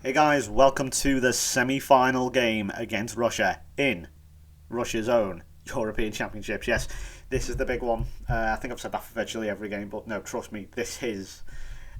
Hey guys, welcome to the semi-final game against Russia in Russia's own European Championships. Yes, this is the big one. I think I've said that for virtually every game, but no, trust me, this is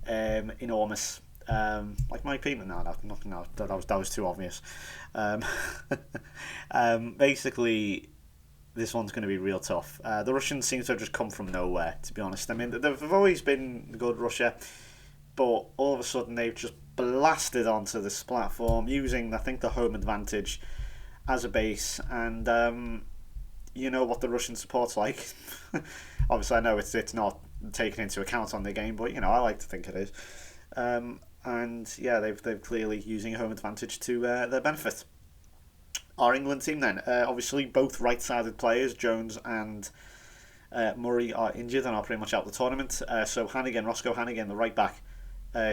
enormous. Like my opinion, no, that was too obvious. Um, basically, this one's going to be real tough. The Russians seem to have just come from nowhere, to be honest. I mean, they've always been good, Russia, but all of a sudden they've just blasted onto this platform using, I think, the home advantage as a base. And you know what the Russian support's like. Obviously, I know it's not taken into account on the game, but I like to think it is. And yeah, they've clearly using home advantage to their benefit. Our England team then, obviously both right-sided players, Jones and Murray, are injured and are pretty much out of the tournament. So Hannigan, Roscoe Hannigan, the right back,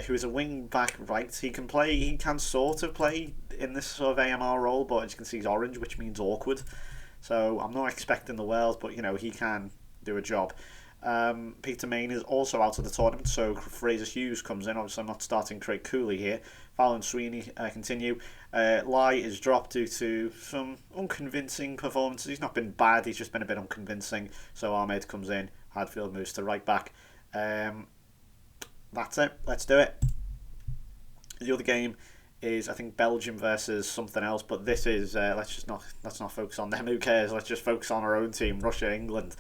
who is a wing back right, he can sort of play in this sort of AMR role, but as you can see he's orange, which means awkward. So I'm not expecting the world, but he can do a job. Peter Main is also out of the tournament, so Fraser Hughes comes in. Obviously, I'm not starting Craig Cooley here. Fallon Sweeney continue. Lai is dropped due to some unconvincing performances. He's not been bad, he's just been a bit unconvincing. So Ahmed comes in. Hadfield moves to right back. That's it. Let's do it. The other game is, I think, Belgium versus something else, but this is let's not focus on them. Who cares? Let's just focus on our own team, Russia, England.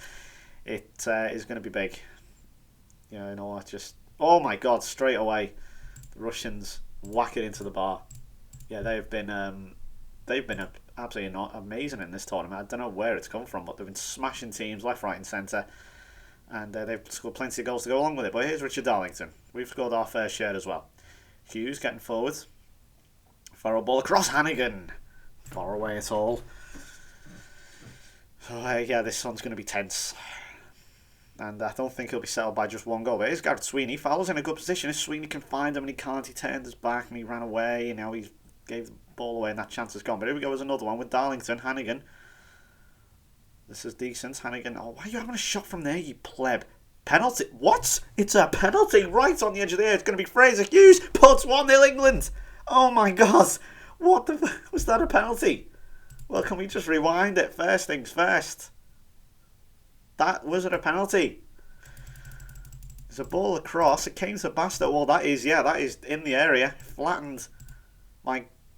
It is going to be big. Oh my God! Straight away, the Russians whack it into the bar. Yeah, they've been absolutely not amazing in this tournament. I don't know where it's come from, but they've been smashing teams left, right, and centre, and they've scored plenty of goals to go along with it. But here's Richard Darlington. We've scored our fair share as well. Hughes getting forward. Farrell ball across Hannigan. Far away at all. So yeah, this one's going to be tense. And I don't think he'll be settled by just one goal. But here's Gareth Sweeney. Fowler's in a good position. If Sweeney can find him and he can't, he turned his back and he ran away. And now he gave the ball away and that chance is gone. But here we go, there's another one with Darlington. Hannigan. This is decent. Hannigan. Oh, why are you having a shot from there, you pleb? Penalty. What? It's a penalty right on the edge of the air. It's going to be Fraser Hughes. Puts 1-0 England. Oh my God. What the... Was that a penalty? Well, can we just rewind it? First things first. That was it a penalty? There's a ball across. It came to Basto. Well, that is in the area. Flattened.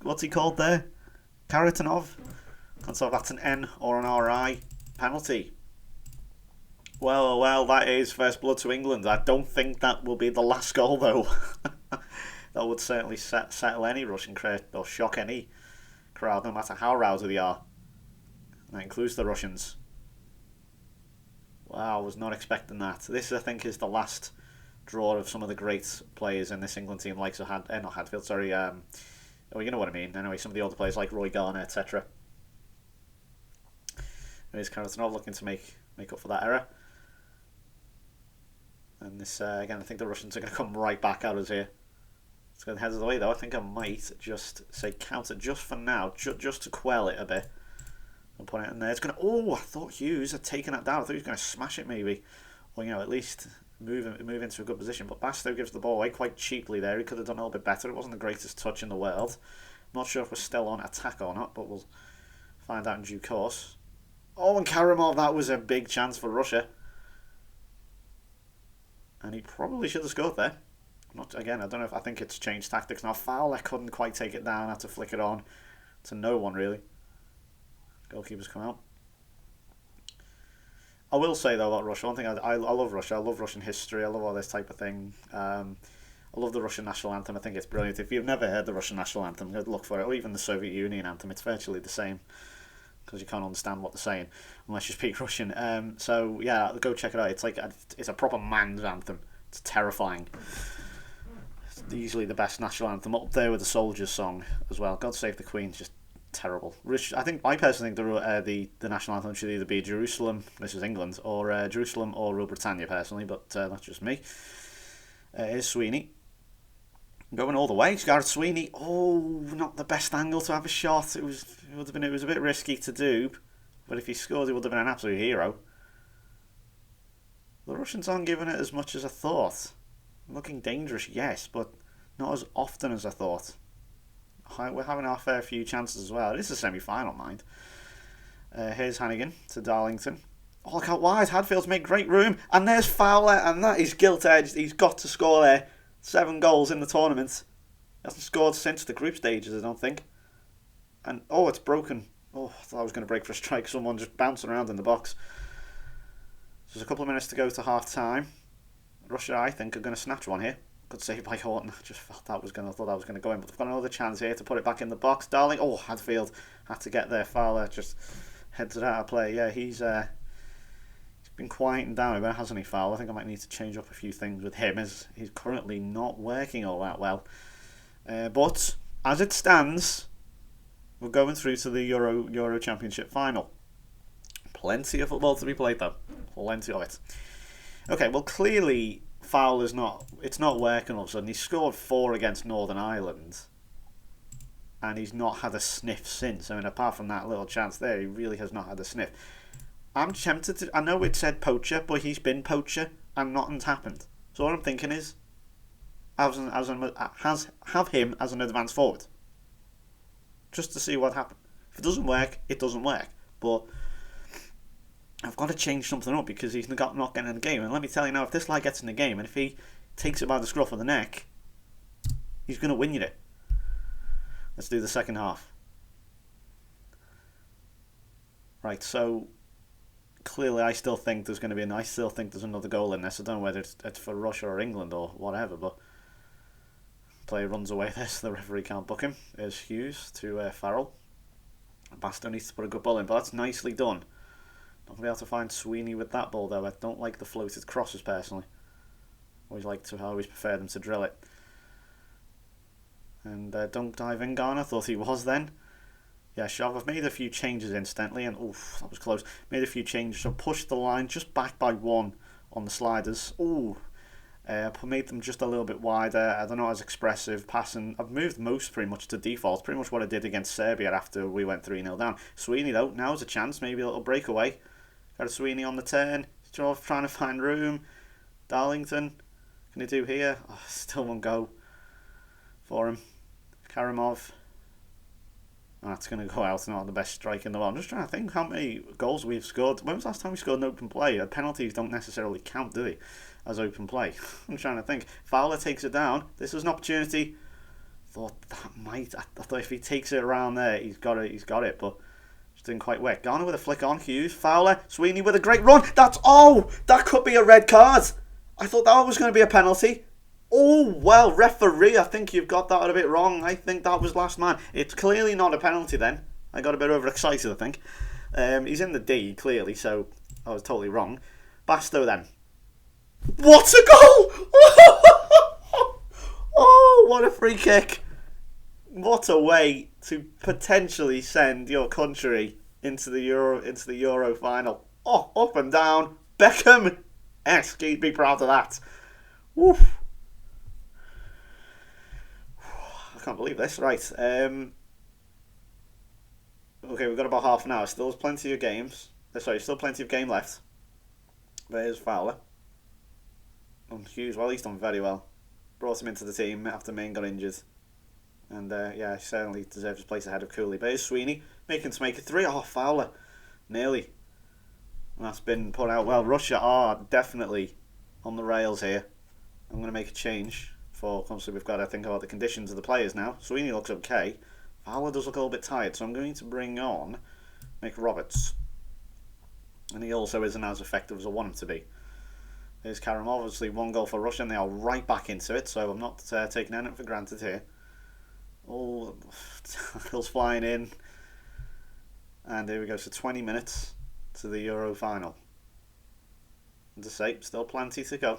What's he called there? Karatanov. And so that's an N or an RI penalty. Well, that is first blood to England. I don't think that will be the last goal, though. That would certainly settle any Russian crowd, or shock any crowd, no matter how rowdy they are. And that includes the Russians. Wow, I was not expecting that. This, I think, is the last draw of some of the great players in this England team, like not Hadfield, sorry. You know what I mean. Anyway, some of the older players like Roy Garner, etc. There's Karatanov looking to make up for that error. And this, again, I think the Russians are going to come right back at us here. It's going to head of the way, though. I think I might just say counter just for now, just to quell it a bit. I'll put it in there. It's going to... Oh, I thought Hughes had taken that down. I thought he was going to smash it, maybe. Or, at least move into a good position. But Basto gives the ball away quite cheaply there. He could have done a little bit better. It wasn't the greatest touch in the world. Not sure if we're still on attack or not, but we'll find out in due course. Oh, and Karamov, that was a big chance for Russia. And he probably should have scored there. Again, I don't know if... I think it's changed tactics now. Fowler couldn't quite take it down. Had to flick it on to no one, really. Goalkeepers come out. I will say, though, about Russia, one thing, I love Russia. I love Russian history. I love all this type of thing. I love the Russian national anthem. I think it's brilliant. If you've never heard the Russian national anthem, look for it. Or even the Soviet Union anthem. It's virtually the same. Because you can't understand what they're saying unless you speak Russian. So, yeah, go check it out. It's a proper man's anthem. It's terrifying. It's easily the best national anthem. Up there with the Soldiers song as well. God Save the Queen. Just terrible. I personally think the national anthem should either be Jerusalem, this is England, or Jerusalem or Rule Britannia personally, but that's just me. Here's Sweeney. Going all the way. Gareth Sweeney. Oh, not the best angle to have a shot. It was a bit risky to do, but if he scored, he would have been an absolute hero. The Russians aren't giving it as much as I thought. Looking dangerous, yes, but not as often as I thought. we're having our fair few chances as well. It is a semi-final, mind. Here's Hannigan to Darlington. Oh, look out wide. Hadfield's made great room. And there's Fowler. And that is gilt-edged. He's got to score there. 7 goals in the tournament. He hasn't scored since the group stages, I don't think. And, oh, it's broken. Oh, I thought I was going to break for a strike. Someone just bouncing around in the box. So there's a couple of minutes to go to half-time. Russia, I think, are going to snatch one here. Good save by Horton. I just thought that was going to go in. But they've got another chance here to put it back in the box. Darling. Oh, Hadfield had to get there. Fowler just heads it out of play. Yeah, he's been quieting down a bit, hasn't he, Fowler? I think I might need to change up a few things with him, as he's currently not working all that well. But as it stands, we're going through to the Euro Championship final. Plenty of football to be played, though. Plenty of it. Okay, well, clearly Fowler's it's not working all of a sudden. He scored 4 against Northern Ireland, and he's not had a sniff since. I mean, apart from that little chance there, he really has not had a sniff. I'm tempted to... I know it said poacher, but he's been poacher, and nothing's happened. So what I'm thinking is, have him as an advanced forward. Just to see what happens. If it doesn't work, it doesn't work. But I've got to change something up, because he's not getting in the game. And let me tell you now, if this lad gets in the game, and if he takes it by the scruff of the neck, he's going to win you it. Let's do the second half. Right, so clearly I still think there's another goal in this. I don't know whether it's for Russia or England or whatever, but player runs away this. The referee can't book him. There's Hughes to Farrell. Basto needs to put a good ball in, but that's nicely done. Not going to be able to find Sweeney with that ball, though. I don't like the floated crosses, personally. I always prefer them to drill it. And don't dive in, Garner. Thought he was then. Yeah, Shav, I've made a few changes instantly, and oof, that was close. Made a few changes, so pushed the line just back by 1 on the sliders. Ooh, made them just a little bit wider. They're not as expressive passing. I've moved most pretty much to default. Pretty much what I did against Serbia after we went 3-0 down. Sweeney, though, now's a chance. Maybe a little breakaway. Got a Sweeney on the turn. Trying to find room. Darlington, can he do here? Oh, still won't go for him. Karimov. That's going to go out. Not the best strike in the world. I'm just trying to think how many goals we've scored. When was the last time we scored an open play? Penalties don't necessarily count, do they, as open play? I'm trying to think. Fowler takes it down. This is an opportunity. I thought if he takes it around there, he's got it, but just didn't quite work. Garner with a flick on. Hughes. Fowler. Sweeney with a great run. That could be a red card. I thought that was going to be a penalty. Oh, well, referee, I think you've got that a bit wrong. I think that was last man. It's clearly not a penalty then. I got a bit overexcited, I think. He's in the D, clearly, so I was totally wrong. Basto then. What a goal! Oh, what a free kick. What a way to potentially send your country into the Euro final. Oh, up and down. Beckham-esque. He'd be proud of that. Woof. I can't believe this. Right. Okay, we've got about half an hour. Still plenty of games. Still plenty of game left. There's Fowler. And Hughes, well, he's done very well. Brought him into the team after Main got injured. And he certainly deserves his place ahead of Cooley. But here's Sweeney, making to make it 3. Oh, Fowler. Nearly. And that's been put out. Well, Russia are definitely on the rails here. I'm going to make a change. Obviously we've got to think about the conditions of the players now. Sweeney looks okay. Fowler does look a little bit tired, so I'm going to bring on Nick Roberts. And he also isn't as effective as I want him to be. There's Karimov, obviously 1 goal for Russia, and they are right back into it, so I'm not taking anything for granted here. All tackles flying in. And here we go, so 20 minutes to the Euro final. And to say, still plenty to go.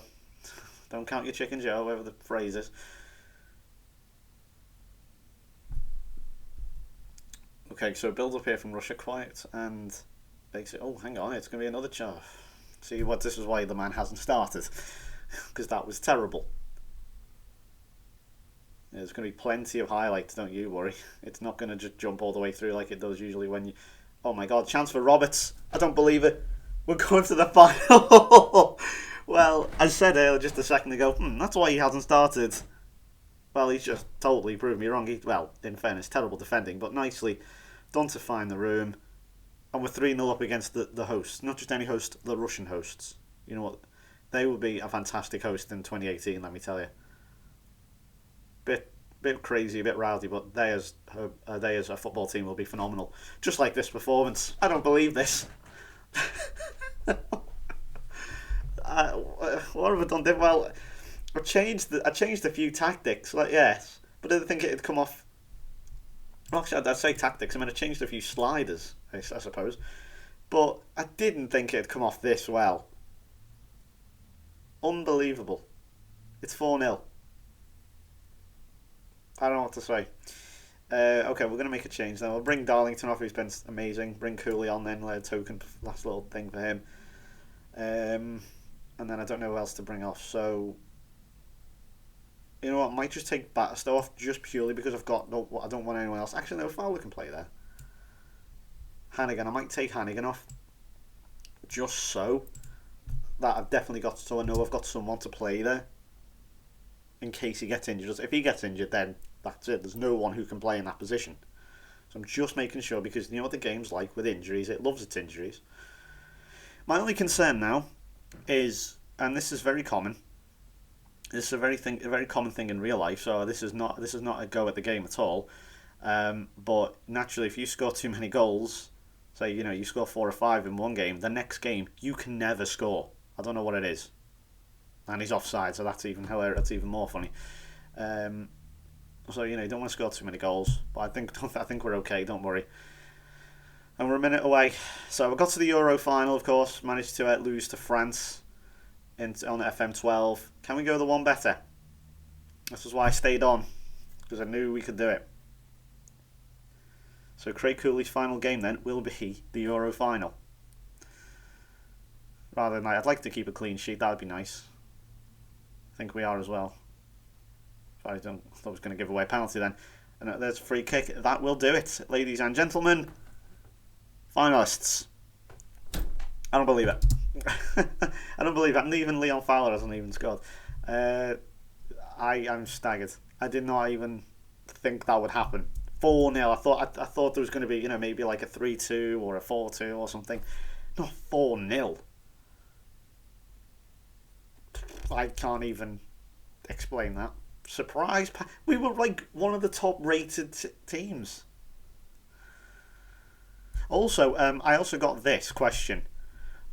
Don't count your chickens, Joe, whatever the phrase is. Okay, so build up here from Russia, quiet, and basically, oh, hang on, it's going to be another charge. See, this is why the man hasn't started, because that was terrible. There's going to be plenty of highlights, don't you worry. It's not going to just jump all the way through like it does usually when you... Oh my god, chance for Roberts. I don't believe it. We're going to the final. Well, as I said earlier just a second ago, that's why he hasn't started. Well, he's just totally proved me wrong. Well, in fairness, terrible defending, but nicely done to find the room. And we're 3-0 up against the hosts. Not just any host, the Russian hosts. You know what? They will be a fantastic host in 2018, let me tell you. Bit crazy, a bit rowdy, but they as a football team will be phenomenal. Just like this performance. I don't believe this. What have I done? Well, I changed a few tactics. Like, yes, but I didn't think it'd come off. Well, actually, I'd say tactics. I mean, I changed a few sliders, I suppose, but I didn't think it'd come off this well. Unbelievable. It's 4-0. I don't know what to say. Okay, we're going to make a change then. We'll bring Darlington off, who's been amazing. Bring Cooley on then, a token, last little thing for him. And then I don't know who else to bring off. So, you know what? I might just take Batterstow off just purely because I don't want anyone else. Actually, no, Fowler can play there. Hannigan, I might take Hannigan off. Just so that I've definitely got, so I know I've got someone to play there. In case he gets injured. If he gets injured, then that's it. There's no one who can play in that position. So I'm just making sure, because you know what the game's like with injuries. It loves its injuries. My only concern now is, and this is very common. This is a very common thing in real life. So this is not a go at the game at all. But naturally, if you score too many goals, say you score 4 or 5 in one game, the next game you can never score. I don't know what it is. And he's offside, so that's even hilarious. That's even more funny. So you don't want to score too many goals, but I think we're okay. Don't worry. And we're a minute away. So we got to the Euro final, of course. Managed to lose to France on FM12. Can we go the one better? This is why I stayed on, because I knew we could do it. So Craig Cooley's final game then will be the Euro final. Rather than I'd like to keep a clean sheet. That would be nice. I think we are as well. If I thought I was going to give away a penalty then. And there's a free kick. That will do it, ladies and gentlemen. Finalists. I don't believe it. I don't believe it. And even Leon Fowler hasn't even scored. I am staggered. I did not even think that would happen. 4-0. I thought there was going to be maybe like a 3-2 or a 4-2 or something. Not 4-0. I can't even explain that. Surprise! We were like one of the top rated teams. Also, I also got this question.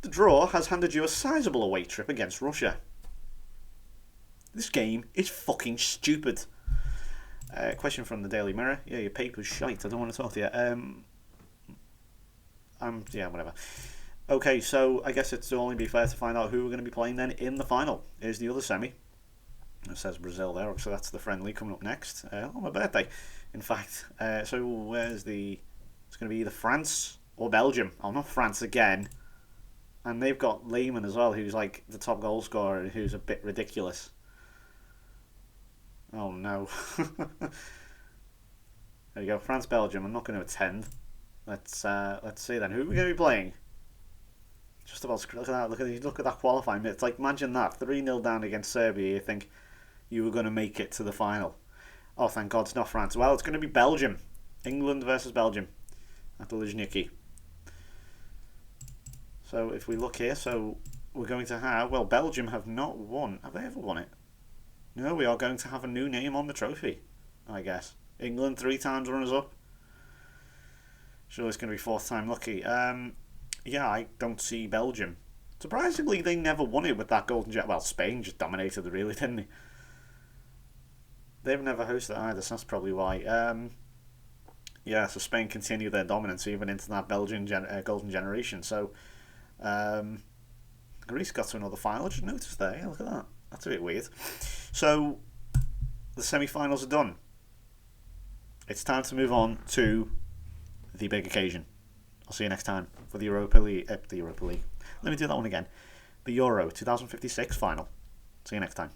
The draw has handed you a sizable away trip against Russia. This game is fucking stupid. Question from the Daily Mirror. Yeah, your paper's shite. I don't want to talk to you. Yeah, whatever. Okay, so I guess it's only be fair to find out who we're going to be playing then in the final. Here's the other semi. It says Brazil there, so that's the friendly coming up next on my birthday. In fact, so where's the? It's going to be either France or Belgium. Oh, not France again. And they've got Lehmann as well, who's like the top goal scorer, and who's a bit ridiculous. Oh no. There you go, France Belgium. I'm not going to attend. Let's see then. Who are we going to be playing? Just about look at that qualifying. It's like, imagine that 3-0 down against Serbia. You think you were going to make it to the final. Oh, thank God it's not France. Well, it's going to be Belgium. England versus Belgium at the Luzhniki. So if we look here, so we're going to have, well, Belgium have not won. Have they ever won it? No, we are going to have a new name on the trophy, I guess. England 3 times runners up. Sure, it's going to be 4th time lucky. Yeah, I don't see Belgium. Surprisingly, they never won it with that golden jet. Well, Spain just dominated it, really, didn't they? They've never hosted either, so that's probably why. Yeah, so Spain continue their dominance even into that Belgian golden generation. So, Greece got to another final. I just noticed there. Yeah, look at that. That's a bit weird. So, the semi-finals are done. It's time to move on to the big occasion. I'll see you next time for the Europa League. Let me do that one again. The Euro 2056 final. See you next time.